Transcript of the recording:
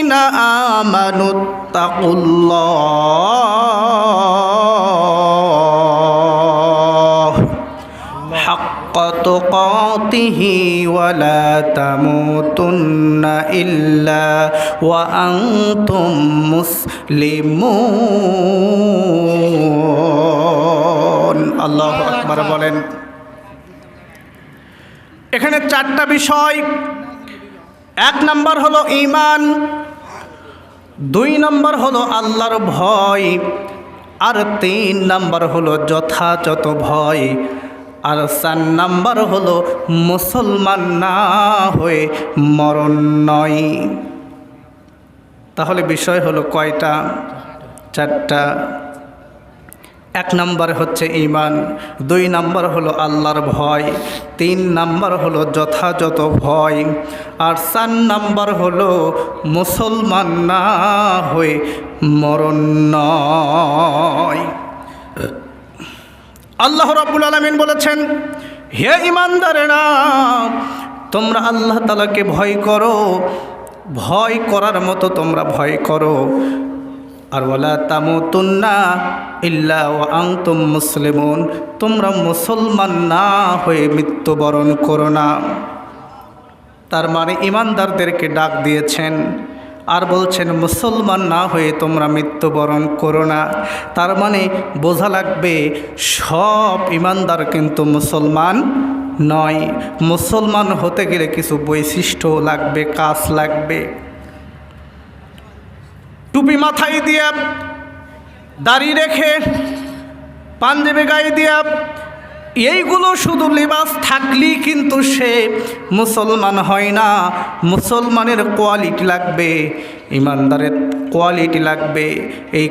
আইয়ুহাল্লাযীনা আমানুত্তাকুল্লাহ হাক্কা তুকাতিহি ওয়া লা তামুতুন্না ইল্লা ওয়া আনতুম মুসলিমুন। আল্লাহু আকবার বলেন। এখানে চারটা বিষয়। এক নম্বর হলো ঈমান, দুই নম্বর হলো আল্লাহর ভয়, আর তিন নম্বর হলো যথাযথ ভয়, আর চার নম্বর হলো মুসলমান না হয়ে মরণ নয়। তাহলে বিষয় হলো কয়টা? চারটা। এক নম্বর হচ্ছে ঈমান, দুই নম্বর হলো আল্লাহর ভয়, তিন নম্বর হলো যথাযথ ভয়, আর চার নম্বর হলো মুসলমান না হয়ে মরণ নয়। আল্লাহ রাব্বুল আলামিন বলেছেন, হে ঈমানদারেরা, তোমরা আল্লাহ তাআলাকে ভয় করো, ভয় করার মতো তোমরা ভয় করো, আর ওয়ালা তামুতুন্না ইল্লা ওয়া আনতুম মুসলিমুন, তোমরা মুসলমান না হয়ে মৃত্যুবরণ করো না। তার মানে ঈমানদারদেরকে ডাক দিয়েছেন আর বলছেন মুসলমান না হয়ে তোমরা মৃত্যুবরণ করো না। তার মানে বোঝা লাগবে সব ঈমানদার কিন্তু মুসলমান নয়। মুসলমান হতে গেলে কিছু বৈশিষ্ট্য লাগবে, কাজ লাগবে। টুপি মাথায় দিয়া, দাড়ি রেখে, পাঞ্জাবি গায়ে দিয়া, এইগুলো শুধু লিবাস থাকলেই কিন্তু সে মুসলমান হয় না। মুসলমানের কোয়ালিটি লাগবে, ঈমানদারের কোয়ালিটি লাগবে। এই